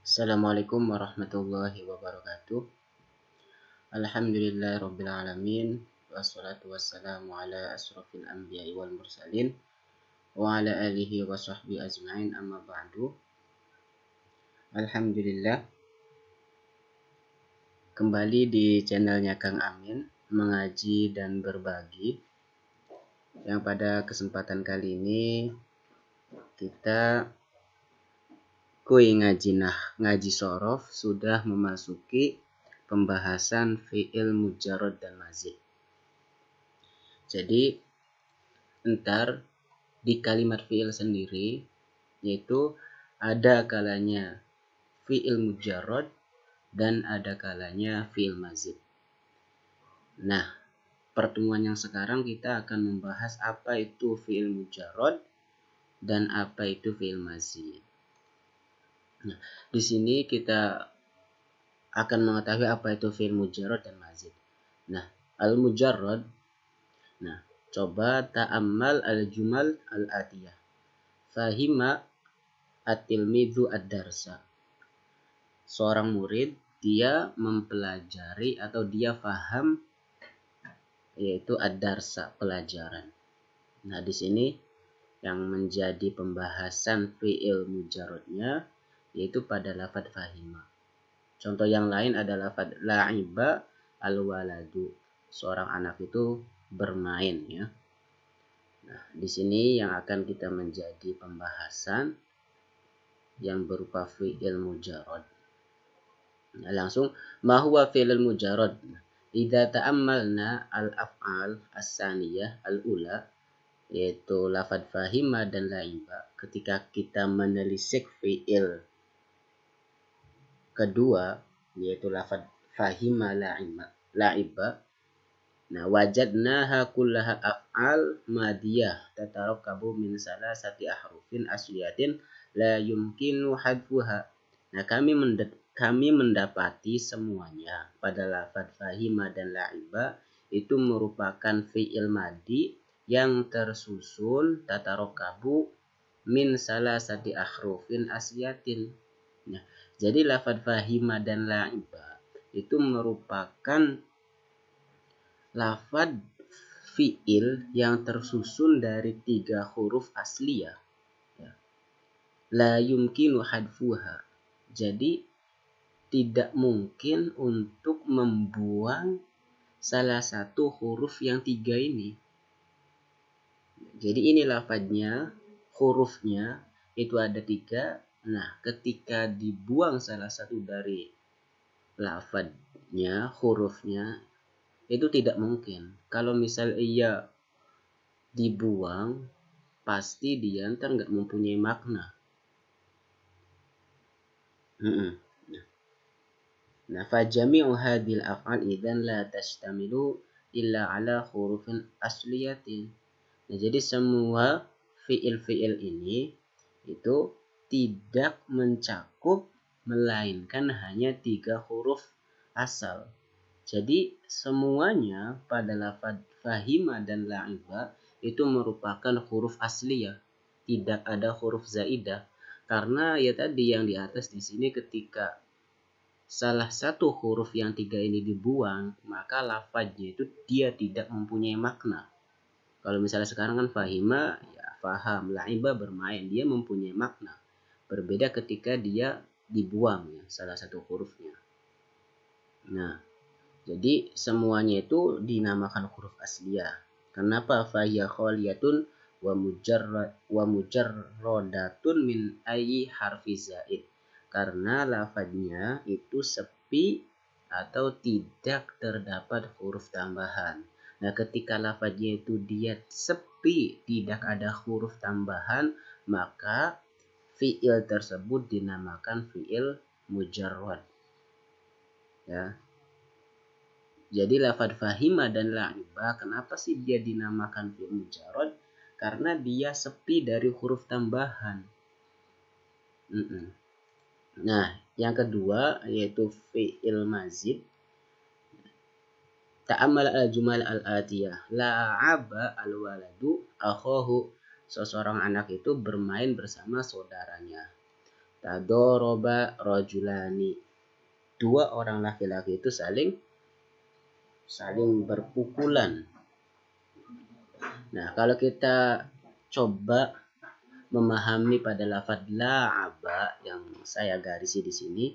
Assalamualaikum warahmatullahi wabarakatuh. Alhamdulillahirabbil alamin wassalatu wassalamu ala asrofil anbiya'i wal mursalin wa ala alihi wa sahbihi ajma'in amma ba'du. Alhamdulillah, kembali di channelnya Kang Amin mengaji dan berbagi. Yang pada kesempatan kali ini kita ngaji sorof sudah memasuki pembahasan fi'il mujarrad dan mazid. Jadi ntar di kalimat fi'il sendiri yaitu ada kalanya fi'il mujarrad dan ada kalanya fi'il mazid. Nah, pertemuan yang sekarang kita akan membahas apa itu fi'il mujarrad dan apa itu fi'il mazid. Nah, di sini kita akan mengetahui apa itu fi'il mujarrad dan mazid. Nah, al-mujarrad. Nah, coba ta'ammal al-jumal al-atiyah. Fahima at-tilmidhu ad-darsa. Seorang murid dia mempelajari atau dia faham yaitu ad-darsa, pelajaran. Nah, di sini yang menjadi pembahasan fi'il mujarradnya yaitu pada lafadz fahima. Contoh yang lain adalah lafadz la'iba al-waladu. Seorang anak itu bermain ya. Nah, di sini yang akan kita menjadi pembahasan yang berupa fi'il mujarrad. Nah, langsung ma huwa fi'il mujarrad. Idza ta'ammalna al-af'al as-saniyah al-ula yaitu lafadz fahima dan la'iba. Ketika kita menelisik fi'il kedua yaitu lafadz fahima la'iba. Nah, wajadnaha kullaha af'al madiyah tatarakabu min salasati ahrufin asliyatin la yumkinu hadfuha. Nah, kami mendapati semuanya pada lafadz fahima dan la'iba itu merupakan fi'il madi yang tersusun tatarakabu min salasati ahrufin asliyatin. Nah, jadi lafadz fahima dan la'iba itu merupakan lafadz fi'il yang tersusun dari 3 huruf asliyah. La yumkinu hadfuha. Jadi tidak mungkin untuk membuang salah satu huruf yang 3 ini. Jadi ini lafadznya, hurufnya itu ada 3. Nah, ketika dibuang salah satu dari lafadznya, hurufnya, itu tidak mungkin. Kalau misal ia dibuang, pasti dia ntar nggak mempunyai makna. Nah, fajami'u hadhil af'al idzan la tashtamilu illa ala hurufin asliyatin. Nah, jadi semua fi'il-fi'il ini itu tidak mencakup melainkan hanya 3 huruf asal. Jadi semuanya pada lafadz fahima dan la'iba itu merupakan huruf asliyah, tidak ada huruf zaidah. Karena ya tadi yang di atas di sini ketika salah satu huruf yang 3 ini dibuang, maka lafadznya itu dia tidak mempunyai makna. Kalau misalnya sekarang kan fahima, ya faham, la'iba bermain, dia mempunyai makna. Berbeda ketika dia dibuang ya, salah satu hurufnya. Nah, jadi semuanya itu dinamakan huruf asliyah. Kenapa? Fahiya khaliyatun wa mujarradatun min ayyi harfi zaid. Karena lafadznya itu sepi atau tidak terdapat huruf tambahan. Nah, ketika lafadznya itu dia sepi, tidak ada huruf tambahan, maka fi'il tersebut dinamakan fi'il mujarrad. Ya. Jadi lafadz fahima dan la'iba kenapa sih dia dinamakan fi'il mujarrad? Karena dia sepi dari huruf tambahan. Nah, yang kedua yaitu fi'il mazid. Ta'ammal al-jumal al-atiyah. La'aba al-waladu akhahu. Seseorang anak itu bermain bersama saudaranya. tadoroba rajulani. Dua orang laki-laki itu saling berpukulan. Nah, kalau kita coba memahami pada lafaz la'aba yang saya garisi di sini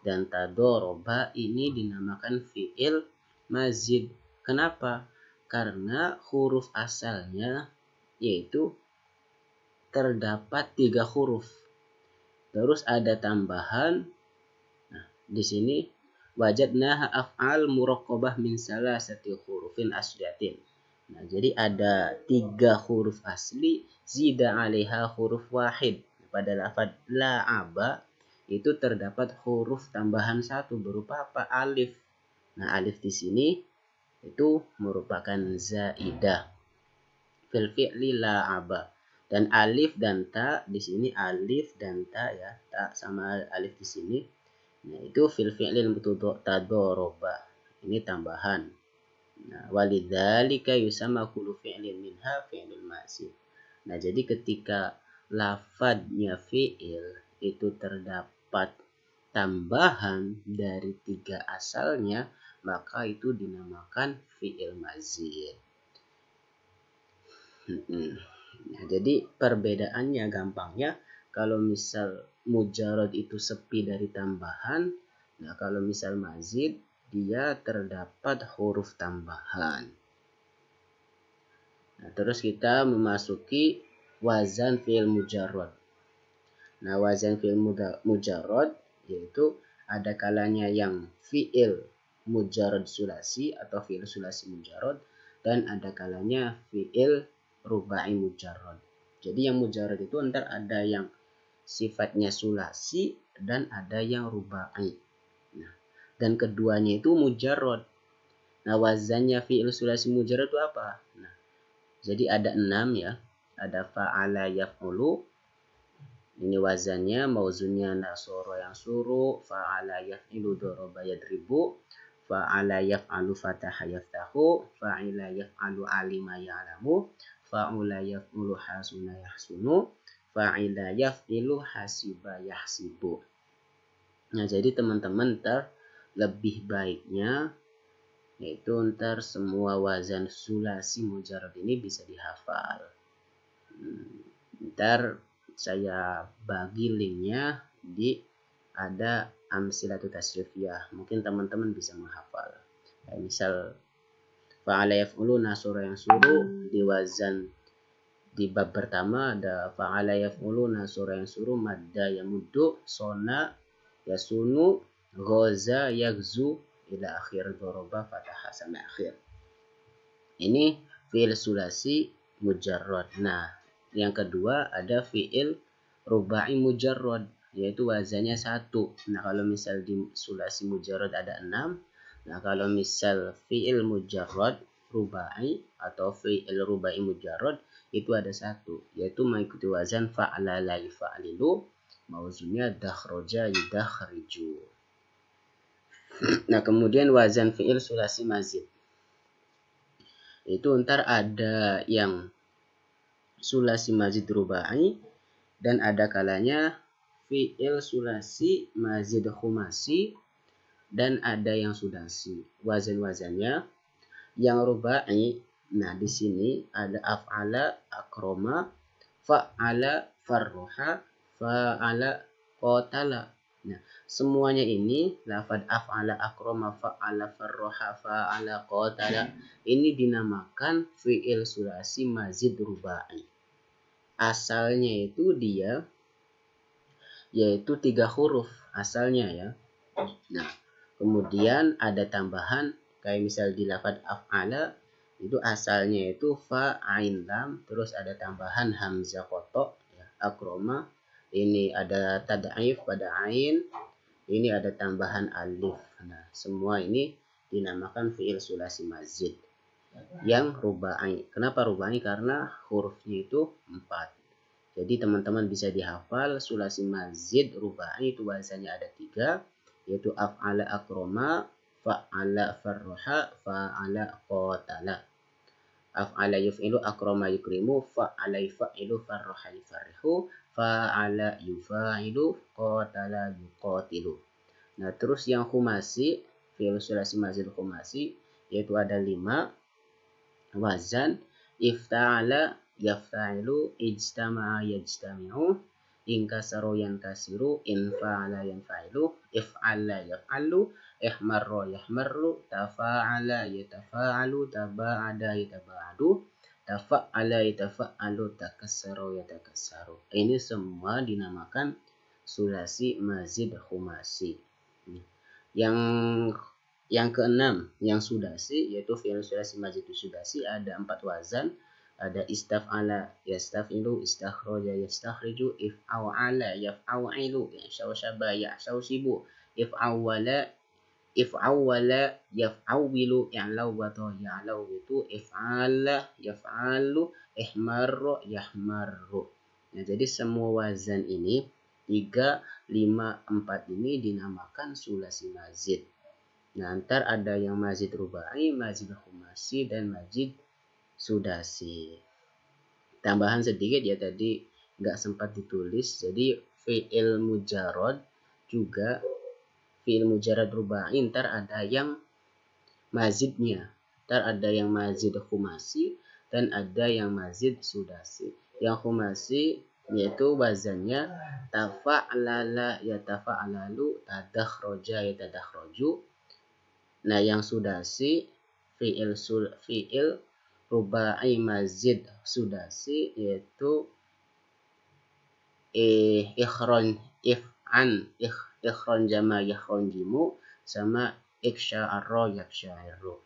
dan tadoroba ini dinamakan fi'il mazid. Kenapa? Karena huruf asalnya yaitu terdapat 3 huruf. Terus ada tambahan. Nah, di sini wajadnaha af'al muraqqabah min salasati hurufin asliyatin. Nah, jadi ada 3 huruf asli, zida 'alaiha huruf wahid. Pada lafaz la'aba itu terdapat huruf tambahan 1 berupa apa? Alif. Nah, alif di sini itu merupakan zaidah fil fi'li la'aba. Dan alif dan ta di sini, alif dan ta ya, ta sama alif di sini. Nah, itu fil fi'lil tadoroba. Ini tambahan. Nah, walidzalika yusamma kullu fi'lin minha fi'lul mazid. Nah, jadi ketika lafadznya fi'il itu terdapat tambahan dari 3 asalnya, maka itu dinamakan fi'il mazid. Nah, jadi perbedaannya gampangnya, kalau misal mujarad itu sepi dari tambahan, nah kalau misal mazid dia terdapat huruf tambahan. Nah, terus kita memasuki wazan fi'il mujarrad. Nah, wazan fi'il mujarrad yaitu ada kalanya yang fi'il mujarrad sulasi atau fi'il sulasi mujarrad, dan ada kalanya fi'il rubai mujarrad. Jadi yang mujarrad itu ntar ada yang sifatnya sulasi dan ada yang rubai. Nah, dan keduanya itu mujarrad. Nah, wazannya fi'il sulasi mujarrad itu apa? Nah, jadi ada 6 ya. Ada fa'ala yaf'ulu. Ini wazannya, mauzunnya nasoro yang suruh, fa'ala yaf'ilu doroba yadribu, fa'ala yaf'alu fataha yaftahu, fa'ila yaf'alu alima ya'lamu, fa'ula yaf'ulu hasuna yahsunu, fa'ila yaf'ilu hasiba yahsibu. Nah, jadi teman-teman ntar lebih baiknya yaitu ntar semua wazan sulasi mujarrad ini bisa dihafal. Ntar saya bagi linknya di ada amsilatu tasrifiyah. Mungkin teman-teman bisa menghafal. Kayak misal fa'ala yaf'ulu nasura yang suruh di wazan di bab pertama ada fa'ala yaf'ulu nasura yang suruh madda yamuddu sona yasunu ghaza yagzu ila akhir doroba fataha sampai akhir. Ini fi'il sulasi mujarrad. Nah, yang kedua ada fi'il rubai mujarrad yaitu wazannya 1. Nah, kalau misal di sulasi mujarrad ada 6. Nah, kalau misal fi'il mujarrad rubai atau fi'il rubai mujarrad itu ada 1, yaitu mengikuti wazan fa'ala la yaf'alilu, mauzunnya dakhroja yudakhriju. Nah, kemudian wazan fi'il sulasi mazid. Itu ntar ada yang sulasi mazid rubai dan ada kalanya fi'il sulasi mazid khumasi dan ada yang sudasi. Wazan-wazannya yang rubai, nah di sini ada af'ala akroma, fa'ala farroha, fa'ala qatala. Nah, semuanya ini lafaz af'ala akroma, fa'ala farroha, fa'ala qatala ini dinamakan fi'il sulasi mazid rubai. Asalnya itu dia yaitu 3 huruf asalnya ya. Nah, kemudian ada tambahan kayak misal di lafaz af'ala itu asalnya itu fa ain lam, terus ada tambahan hamzah kotok ya, akroma. Ini ada tad'if pada ain, ini ada tambahan alif. Nah, semua ini dinamakan fi'il sulasi mazid yang rubai. Kenapa rubai? Karena hurufnya itu 4. Jadi teman-teman bisa dihafal sulasi mazid rubai itu wazannya ada 3, yaitu af'ala akroma, fa'ala farroha, fa'ala qatala. af'ala yuf'ilu akrama yukrimu, fa'ala yuf'ilu farraha yufarrihu, fa'ala yufa'ilu qatala yuqatilu. Nah, terus yang khumasi, fi'il sulasi mazid khumasi, yaitu ada 5 wazan: ifta'ala yafta'ilu, ijtama'a yajtami'u, inkasaro yankasiru, infa'ala yanfa'ilu, if'ala yaf'alu, ihmarra yahmarru, tafa'ala yatafa'alu, taba'ada yataba'adu, tafa'ala yatafa'alu, takassaro yatakassaru. Ini semua dinamakan sulasi mazid khumasi. Yang keenam, yang sudasi, yaitu fi'il sulasi mazid sudasi, ada 4 wazan. Ada istaf'ala yastaf'ilu, istakhraja yastakhriju, if'aw'ala yaf'aw'ilu, yashawshaba yashawshibu, if'awwala yaf'awwilu, i'lawwata ya'lawwitu, if'ala yaf'alu, ihmarra yahmarru. Nah, jadi semua wazan ini 3, 5, 4 ini dinamakan sulasi mazid. Nah, ntar ada yang mazid rubai, mazid khumasi, dan mazid sudasi. Tambahan sedikit ya, tadi nggak sempat ditulis. Jadi fi'il mujarrad juga, fi'il mujarrad rubai ntar ada yang mazidnya. Ntar ada yang mazid khumasi dan ada yang mazid sudasi. Yang khumasi yaitu wazannya tafa'lala yatafa'lalu, tadakhroja yatadakhroju. Nah, yang sudasi fi'il rubai mazid sudasi yaitu ikhron jama yakhron jimu, sama iksya'arro yaksya'irru.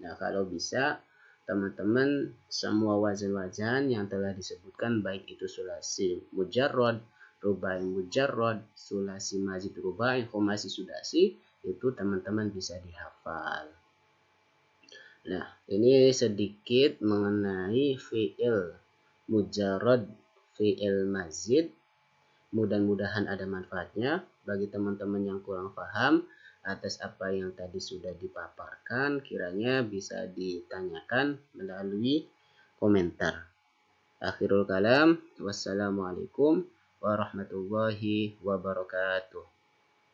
Nah, kalau bisa teman-teman semua wazan-wazan yang telah disebutkan, baik itu sulasi mujarrad, rubai mujarrad, sulasi mazid rubai, khumasi sudasi, itu teman-teman bisa dihafal. Nah, ini sedikit mengenai fi'il mujarrad, fi'il mazid. Mudah-mudahan ada manfaatnya. Bagi teman-teman yang kurang paham atas apa yang tadi sudah dipaparkan, kiranya bisa ditanyakan melalui komentar. Akhirul kalam, wassalamualaikum warahmatullahi wabarakatuh.